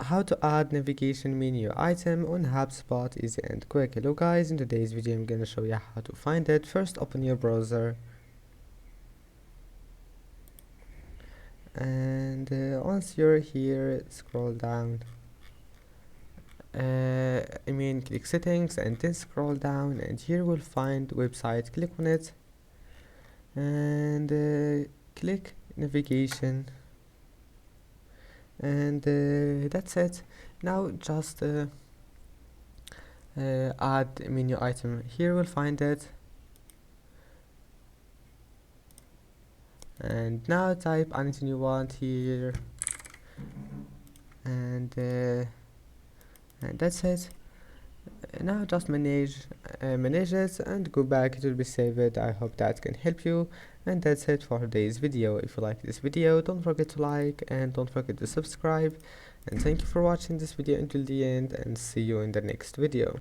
how to add navigation menu item on Hubspot easy and quick. Hello guys, in today's video I'm gonna show you how to find it. First open your browser and once you're here scroll down, click settings and then scroll down, and here we'll find website. Click on it and click navigation, and that's it. Now just add menu item. Here we'll find it, and now type anything you want here, and that's it. Now just manage it and go back. It will be saved. I hope that can help you, and that's it for today's video. If you like this video, don't forget to like and don't forget to subscribe, and thank you for watching this video until the end, and see you in the next video.